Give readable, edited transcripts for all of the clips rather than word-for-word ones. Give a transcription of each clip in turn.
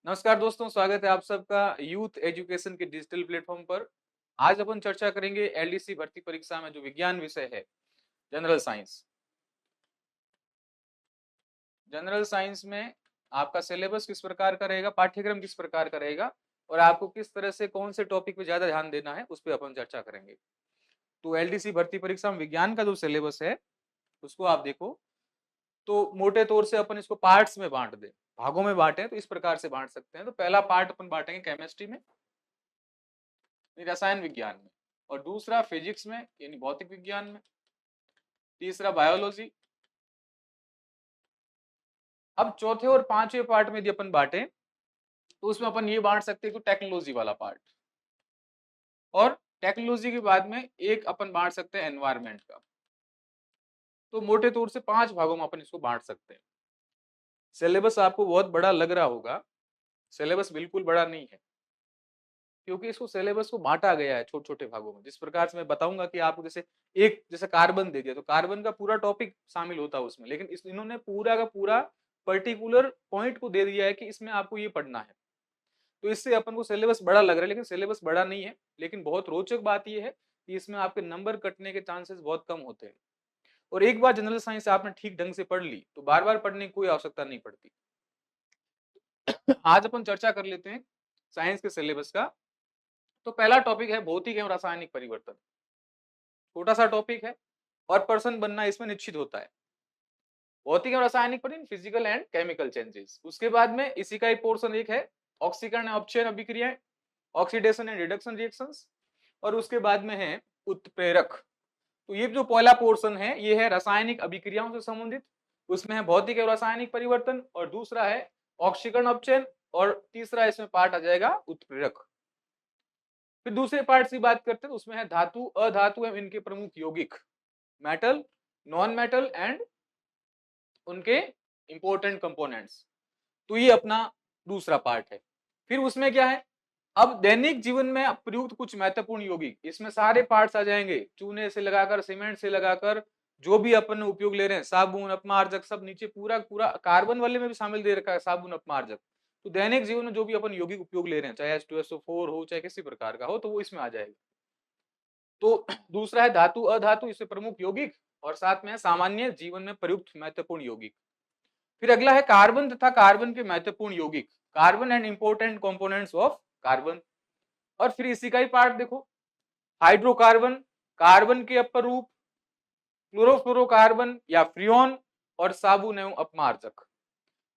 नमस्कार दोस्तों, स्वागत है आप सबका यूथ एजुकेशन के डिजिटल प्लेटफॉर्म पर। आज अपन चर्चा करेंगे एलडीसी भर्ती परीक्षा में जो विज्ञान विषय है, जनरल साइंस। जनरल साइंस में आपका सिलेबस किस प्रकार का रहेगा, पाठ्यक्रम किस प्रकार का रहेगा और आपको किस तरह से कौन से टॉपिक पे ज्यादा ध्यान देना है, उस पर अपन चर्चा करेंगे। तो एलडीसी भर्ती परीक्षा में विज्ञान का जो सिलेबस है उसको आप देखो तो मोटे तौर से अपन इसको पार्ट्स में बांट दें, भागों में बांटे तो इस प्रकार से बांट सकते हैं। तो पहला पार्ट अपन बांटेंगे केमिस्ट्री में, रसायन विज्ञान में, और दूसरा फिजिक्स में यानी भौतिक विज्ञान में, तीसरा बायोलॉजी। अब चौथे और पांचवें पार्ट में यदि अपन बांटे तो उसमें अपन ये बांट सकते हैं कि टेक्नोलॉजी वाला पार्ट, और टेक्नोलॉजी के बाद में एक अपन बांट सकते हैं एनवायरमेंट का। तो मोटे तौर से 5 भागों में अपन इसको बांट सकते हैं। सिलेबस आपको बहुत बड़ा लग रहा होगा, सिलेबस बिल्कुल बड़ा नहीं है, क्योंकि इसको सिलेबस को बांटा गया है छोटे छोटे भागों में। जिस प्रकार से मैं बताऊंगा कि आपको जैसे कार्बन दे दिया तो कार्बन का पूरा टॉपिक शामिल होता है उसमें, लेकिन इन्होंने पूरा का पूरा पर्टिकुलर पॉइंट को दे दिया है कि इसमें आपको ये पढ़ना है। तो इससे अपन को सिलेबस बड़ा लग रहा है, लेकिन सिलेबस बड़ा नहीं है। लेकिन बहुत रोचक बात यह है कि इसमें आपके नंबर कटने के चांसेस बहुत कम होते हैं। और एक बार जनरल साइंस आपने ठीक ढंग से पढ़ ली तो बार बार पढ़ने की कोई आवश्यकता नहीं पड़ती। आज अपन चर्चा कर लेते हैं साइंस के सिलेबस का। तो पहला टॉपिक है भौतिक एवं रासायनिक परिवर्तन। छोटा सा टॉपिक है और पर्सन बनना इसमें निश्चित होता है। भौतिक एवं रासायनिक परिवर्तन, फिजिकल एंड केमिकल चेंजेस। उसके बाद में इसी का एक पोर्शन एक है ऑक्सीकरण अपक्षय अभिक्रियाएं, ऑक्सीडेशन एंड रिडक्शन रिएक्शंस। और उसके बाद में है उत्प्रेरक। तो ये जो पहला पोर्शन है ये है रासायनिक अभिक्रियाओं से संबंधित, उसमें है भौतिक एवं रासायनिक परिवर्तन, और दूसरा है ऑक्सीकरण अपचयन, और तीसरा इसमें पार्ट आ जाएगा उत्प्रेरक। फिर दूसरे पार्ट की बात करते हैं तो उसमें है धातु, अधातु एवं इनके प्रमुख यौगिक, मेटल, नॉन मेटल एंड उनके इंपॉर्टेंट कंपोनेंट्स। तो ये अपना दूसरा पार्ट है। फिर उसमें क्या है, अब दैनिक जीवन में प्रयुक्त कुछ महत्वपूर्ण यौगिक, इसमें सारे पार्ट्स आ जाएंगे, चूने से लगाकर सीमेंट से लगाकर जो भी अपन उपयोग ले रहे हैं, साबुन, अपमार्जक, सब नीचे पूरा पूरा कार्बन वाले में भी शामिल दे रखा है, साबुन, अपमार्जक। तो दैनिक जीवन में जो भी अपन यौगिक उपयोग ले रहे हैं, चाहे H2SO4 हो चाहे किसी प्रकार का हो, तो वो इसमें आ जाएगा। तो दूसरा है धातु, अधातु, इससे प्रमुख यौगिक, और साथ में सामान्य जीवन में प्रयुक्त महत्वपूर्ण यौगिक। फिर अगला है कार्बन तथा कार्बन के महत्वपूर्ण यौगिक, carbon and important components of carbon. और फिर इसी का ही पार्ट देखो, हाइड्रोकार्बन, कार्बन के अपर रूप, क्लोरोफ्लोरोकार्बन या फ्रियोन, और साबुन एवं अपमार्जक।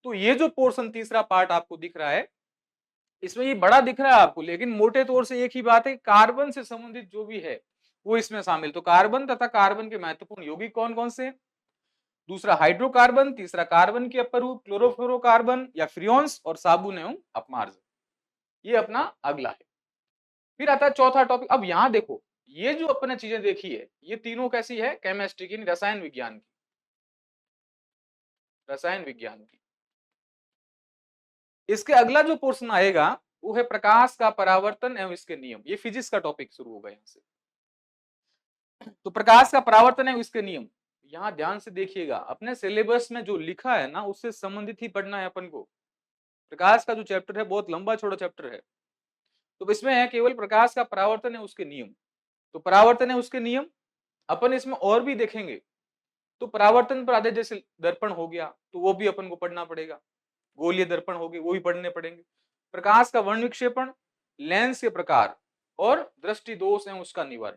तो ये जो पोर्शन तीसरा पार्ट आपको दिख रहा है, इसमें ये बड़ा दिख रहा है आपको, लेकिन मोटे तौर से एक ही बात है, कार्बन से संबंधित जो भी है वो इसमें शामिल। तो कार्बन तथा कार्बन के महत्वपूर्ण यौगिक कौन कौन से, दूसरा हाइड्रोकार्बन, तीसरा कार्बन के अपर रूप, क्लोरोफ्लोरोकार्बन या फ्रियोन्स, और साबुन एवं अपमार्जक। ये अपना अगला है। फिर आता है चौथा टॉपिक। अब यहां देखो, ये जो अपने चीजें देखी है ये तीनों कैसी है, केमिस्ट्री की, रसायन विज्ञान की, रसायन विज्ञान की। इसके अगला जो पोर्शन आएगा वो है प्रकाश का परावर्तन एवं इसके नियम। ये फिजिक्स का टॉपिक शुरू होगा यहां से। तो प्रकाश का परावर्तन एवं इसके नियम, यहां ध्यान से देखिएगा, अपने सिलेबस में जो लिखा है ना उससे संबंधित ही पढ़ना है अपन को। प्रकाश का जो चैप्टर है बहुत लंबा चौड़ा चैप्टर है, तो इसमें है केवल प्रकाश का परावर्तन है उसके नियम। तो परावर्तन है उसके नियम अपन इसमें और भी देखेंगे। तो परावर्तन पर आधारित जैसे दर्पण हो गया तो वो भी अपन को पढ़ना पड़ेगा, गोलीय दर्पण हो गए वो भी पढ़ने पड़ेंगे। प्रकाश का वर्ण विक्षेपण, लेंस के प्रकार, और दृष्टि दोष है उसका निवारण।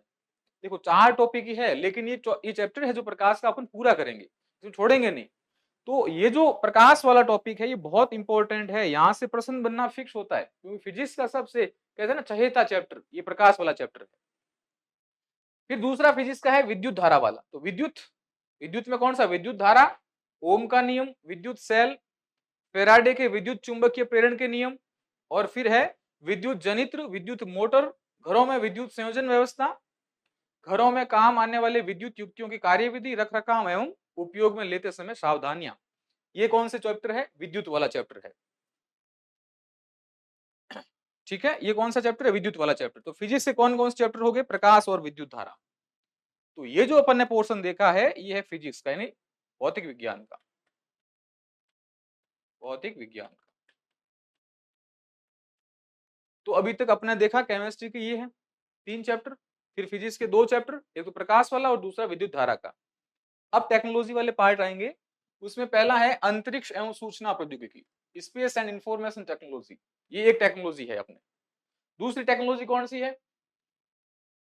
देखो 4 टॉपिक ही है, लेकिन ये चैप्टर है जो प्रकाश का अपन पूरा करेंगे, इसको छोड़ेंगे नहीं। तो ये जो प्रकाश वाला टॉपिक है ये बहुत इंपॉर्टेंट है, यहाँ से प्रश्न बनना फिक्स होता है, क्योंकि फिजिक्स का सबसे कहते हैं ना चहेता चैप्टर ये प्रकाश वाला चैप्टर है। फिर दूसरा फिजिक्स का है विद्युत धारा वाला। तो विद्युत, विद्युत में कौन सा, विद्युत धारा, ओम का नियम, विद्युत सेल, फेराडे के विद्युत चुंबकीय प्रेरण के नियम, और फिर है विद्युत जनित्र, विद्युत मोटर, घरों में विद्युत संयोजन व्यवस्था, घरों में काम आने वाले विद्युत युक्तियों की कार्यविधि, रखरखाव एवं उपयोग में लेते समय सावधानियां। ये कौन से चैप्टर है, विद्युत वाला चैप्टर है। ठीक है, ये कौन सा चैप्टर है, विद्युत वाला चैप्टर। तो फिजिक्स से कौन कौन से चैप्टर हो गए, प्रकाश और विद्युत धारा। तो ये जो अपन ने पोर्शन देखा है ये है फिजिक्स का, यानी भौतिक विज्ञान का, भौतिक विज्ञान का। तो अभी तक अपने देखा केमिस्ट्री के ये है 3 चैप्टर, फिर फिजिक्स के 2 चैप्टर, एक तो प्रकाश वाला और दूसरा विद्युत धारा का। अब टेक्नोलॉजी वाले पार्ट आएंगे, उसमें पहला है अंतरिक्ष एवं सूचना प्रौद्योगिकी, स्पेस एंड इंफॉर्मेशन टेक्नोलॉजी, ये एक टेक्नोलॉजी है अपने। दूसरी टेक्नोलॉजी कौन सी है?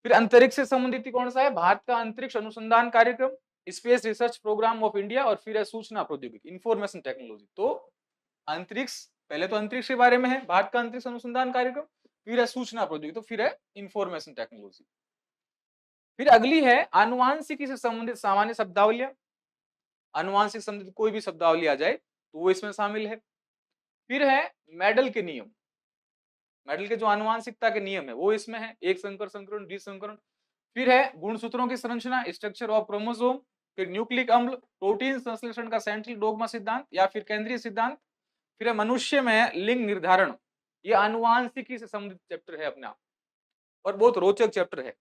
फिर अंतरिक्ष से संबंधित कौन सा है? भारत का अंतरिक्ष अनुसंधान कार्यक्रम, space research program of India, और फिर है सूचना प्रौद्योगिकी, इंफॉर्मेशन टेक्नोलॉजी। तो अंतरिक्ष, पहले तो अंतरिक्ष के बारे में है, भारत का अंतरिक्ष अनुसंधान कार्यक्रम, फिर है सूचना प्रौद्योगिकी, तो फिर है इंफॉर्मेशन टेक्नोलॉजी। फिर अगली है आनुवांशिकी से संबंधित सामान्य शब्दावलियां, आनुवांशिक से संबंधित कोई भी शब्दावली आ जाए तो वो इसमें शामिल है। फिर है मेडल के नियम, मेडल के जो आनुवांशिकता के नियम है वो इसमें है, एक संकर संकरण, द्विसंकरण। फिर है गुणसूत्रों की संरचना, स्ट्रक्चर ऑफ क्रोमोसोम, फिर न्यूक्लिक अम्ल, प्रोटीन संश्लेषण का सेंट्रल डोग्मा सिद्धांत या फिर केंद्रीय सिद्धांत। फिर है मनुष्य में लिंग निर्धारण, ये आनुवांशिकी से संबंधित चैप्टर है अपना और बहुत रोचक चैप्टर है।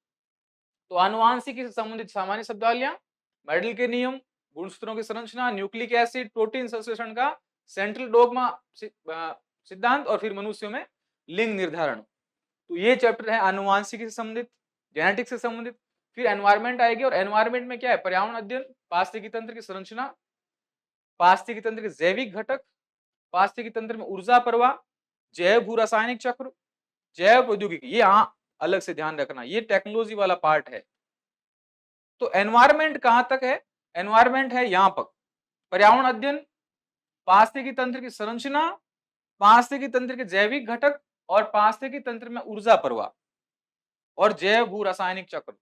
तो आनुवांशिकी से संबंधित सामान्य शब्दावलियां, मेडल के नियम, गुणसूत्रों की संरचना, न्यूक्लिक एसिड, प्रोटीन संश्लेषण का सेंट्रल डोग्मा सिद्धांत और फिर मनुष्यों में लिंग निर्धारण। तो ये चैप्टर है आनुवांशिकी से संबंधित, जेनेटिक्स से संबंधित। फिर एनवायरमेंट आएगी और एनवायरमेंट में क्या है? पर्यावरण अध्ययन, पारिस्थितिकी तंत्र की संरचना, पारिस्थितिकी तंत्र के जैविक घटक, पारिस्थितिकी तंत्र में ऊर्जा प्रवाह, जैव भू रासायनिक चक्र, जैव प्रौद्योगिकी, ये अलग से ध्यान रखना, ये टेक्नोलॉजी वाला पार्ट है। तो एनवायरमेंट कहां तक है? एनवायरमेंट है यहां पर, पर्यावरण अध्ययन, पारिस्थितिकी तंत्र की संरचना, पारिस्थितिकी तंत्र के जैविक घटक और पारिस्थितिकी तंत्र में ऊर्जा प्रवाह और जैव भू रासायनिक चक्र।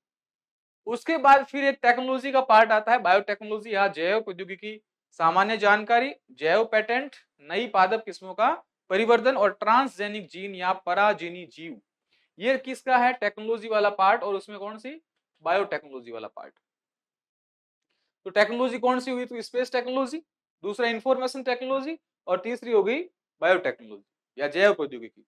उसके बाद फिर एक टेक्नोलॉजी का पार्ट आता है बायोटेक्नोलॉजी या जैव प्रौद्योगिकी, सामान्य जानकारी, जैव पेटेंट, नई पादप किस्मों का परिवर्धन और ट्रांसजेनिक जीन या पराजीनी जीव। ये किसका है? टेक्नोलॉजी वाला पार्ट। और उसमें कौन सी? बायोटेक्नोलॉजी वाला पार्ट। तो टेक्नोलॉजी कौन सी हुई? तो स्पेस टेक्नोलॉजी, दूसरा इंफॉर्मेशन टेक्नोलॉजी और तीसरी हो गई बायोटेक्नोलॉजी या जैव प्रौद्योगिकी।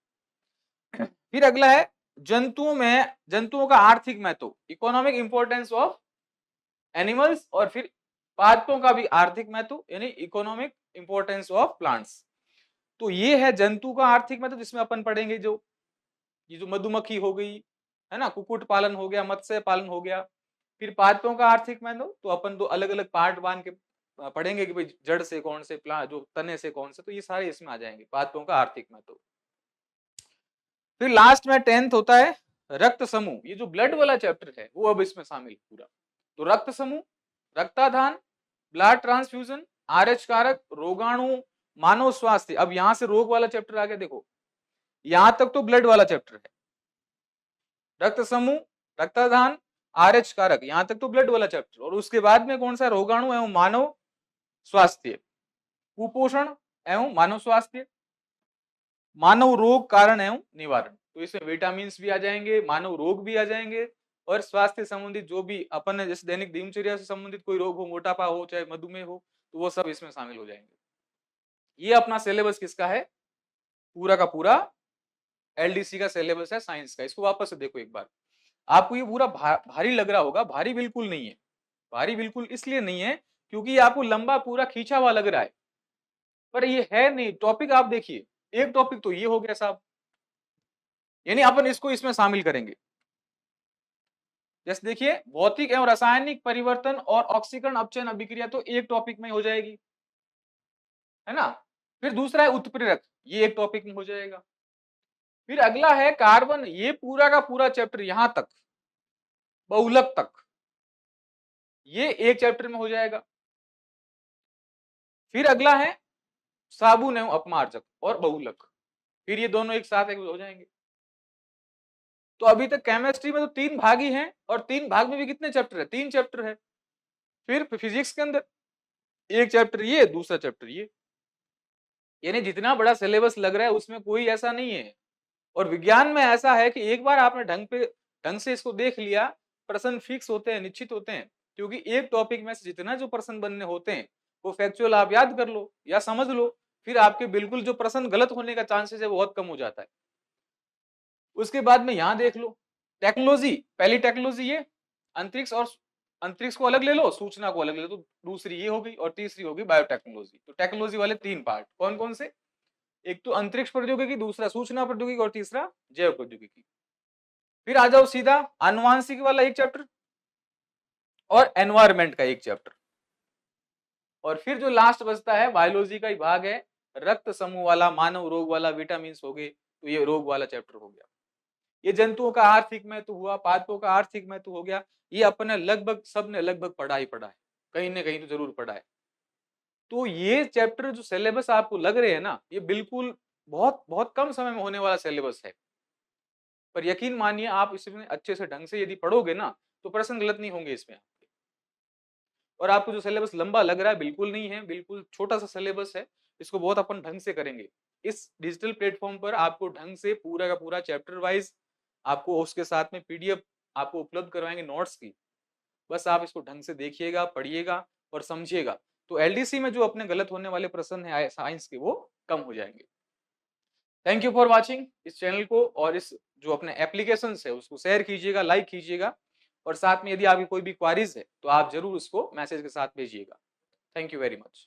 फिर अगला है जंतुओं का आर्थिक महत्व, इकोनॉमिक इंपोर्टेंस ऑफ एनिमल्स, और फिर पादपों का भी आर्थिक महत्व यानी इकोनॉमिक इंपोर्टेंस ऑफ प्लांट्स। तो ये है जंतु का आर्थिक महत्व, जिसमें अपन पढ़ेंगे जो ये जो मधुमक्खी हो गई है ना, कुक्कुट पालन हो गया, मत्स्य पालन हो गया। फिर पादपों का आर्थिक महत्व तो अपन दो अलग अलग पार्ट बांध के पढ़ेंगे कि भाई जड़ से कौन से, प्लांट जो तने से कौन से, तो ये सारे इसमें आ जाएंगे, पादपों का आर्थिक महत्व। फिर लास्ट में 10th होता है रक्त समूह, ये जो ब्लड वाला चैप्टर है वो अब इसमें शामिल पूरा। तो रक्त समूह, रक्ताधान, ब्लड ट्रांसफ्यूजन, आरएच कारक, रोगाणु, मानव स्वास्थ्य। अब यहां से रोग वाला चैप्टर आ गया, देखो यहां तक तो ब्लड वाला चैप्टर है, रक्त समूह, रक्ताधान, आरएच कारक, यहां तक तो ब्लड वाला चैप्टर। और उसके बाद में कौन सा? रोगाणु एवं मानव स्वास्थ्य, कुपोषण एवं मानव स्वास्थ्य, मानव रोग कारण एवं निवारण। तो इसमें विटामिन भी आ जाएंगे, मानव रोग भी आ जाएंगे, और स्वास्थ्य संबंधित जो भी अपन ने जैसे दैनिक दिनचर्या से संबंधित कोई रोग हो, मोटापा हो, चाहे मधुमेह हो, तो वो सब इसमें शामिल हो जाएंगे। ये अपना सिलेबस किसका है? पूरा का पूरा एलडीसी का सिलेबस है साइंस का। इसको वापस से देखो एक बार। आपको ये पूरा भारी लग रहा होगा, भारी बिल्कुल नहीं है। भारी बिल्कुल इसलिए नहीं है क्योंकि ये आपको लंबा पूरा खींचा हुआ लग रहा है, पर ये है नहीं। टॉपिक आप देखिए, एक टॉपिक तो ये हो गया साहब, यानी अपन इसको इसमें शामिल करेंगे। जैसे देखिए भौतिक एवं रासायनिक परिवर्तन और ऑक्सीकरण अपचयन अभिक्रिया, तो एक टॉपिक में हो जाएगी, है ना। फिर दूसरा है उत्प्रेरक, ये एक टॉपिक में हो जाएगा। फिर अगला है कार्बन, ये पूरा का पूरा चैप्टर यहां तक, बहुलक तक, ये एक चैप्टर में हो जाएगा। फिर अगला है साबुन एवं अपमार्जक और बहुलक, फिर ये दोनों एक साथ हो जाएंगे। तो अभी तक केमिस्ट्री में तो 3 भाग ही हैं, और 3 भाग में भी कितने चैप्टर है? 3 चैप्टर है। फिर फिजिक्स के अंदर एक चैप्टर ये, दूसरा चैप्टर ये, यानी जितना बड़ा सिलेबस लग रहा है उसमें कोई ऐसा नहीं है। और विज्ञान में ऐसा है कि एक बार आपने ढंग से इसको देख लिया, प्रश्न फिक्स होते हैं, निश्चित होते हैं। क्योंकि एक टॉपिक में से जितना जो प्रश्न बनने होते हैं वो फैक्चुअल आप याद कर लो या समझ लो, फिर आपके बिल्कुल जो प्रश्न गलत होने का चांसेस है वो बहुत कम हो जाता है। उसके बाद में यहां देख लो टेक्नोलॉजी, पहली टेक्नोलॉजी ये अंतरिक्ष, और अंतरिक्ष को अलग ले लो, सूचना को अलग ले लो, तो दूसरी ये होगी और तीसरी होगी बायोटेक्नोलॉजी। तो टेक्नोलॉजी वाले 3 पार्ट कौन कौन से? एक तो अंतरिक्ष प्रौद्योगिकी, दूसरा सूचना प्रौद्योगिकी और तीसरा जैव प्रौद्योगिकी। फिर आ जाओ सीधा आनुवांशिक वाला एक चैप्टर और एनवायरमेंट का एक चैप्टर, और फिर जो लास्ट बचता है बायोलॉजी का ही भाग है, रक्त समूह वाला, मानव रोग वाला, विटामिन हो गए, तो ये रोग वाला चैप्टर हो गया। ये जंतुओं का आर्थिक महत्व हुआ, पादपों का आर्थिक महत्व हो गया, ये अपने लगभग सबने लगभग पढ़ा ही पढ़ा है, कहीं ना कहीं तो जरूर पढ़ा है। तो ये चैप्टर जो सिलेबस आपको लग रहे हैं ना, ये बिल्कुल बहुत बहुत कम समय में होने वाला सिलेबस है, पर यकीन मानिए आप इसमें अच्छे से ढंग से यदि पढ़ोगे ना, तो प्रश्न गलत नहीं होंगे इसमें आपके। और आपको जो सिलेबस लंबा लग रहा है, बिल्कुल नहीं है, बिल्कुल छोटा सा सिलेबस है, इसको बहुत अपन ढंग से करेंगे। इस डिजिटल प्लेटफॉर्म पर आपको ढंग से पूरा का पूरा चैप्टर वाइज आपको उसके साथ में पीडीएफ आपको उपलब्ध करवाएंगे नोट्स की। बस आप इसको ढंग से देखिएगा, पढ़िएगा और समझिएगा, तो एलडीसी में जो अपने गलत होने वाले प्रश्न है साइंस के, वो कम हो जाएंगे। थैंक यू फॉर वॉचिंग इस चैनल को, और इस जो अपने एप्लीकेशन है उसको शेयर कीजिएगा, लाइक कीजिएगा, और साथ में यदि आपकी कोई भी क्वारीज है तो आप जरूर उसको मैसेज के साथ भेजिएगा। Thank you very much.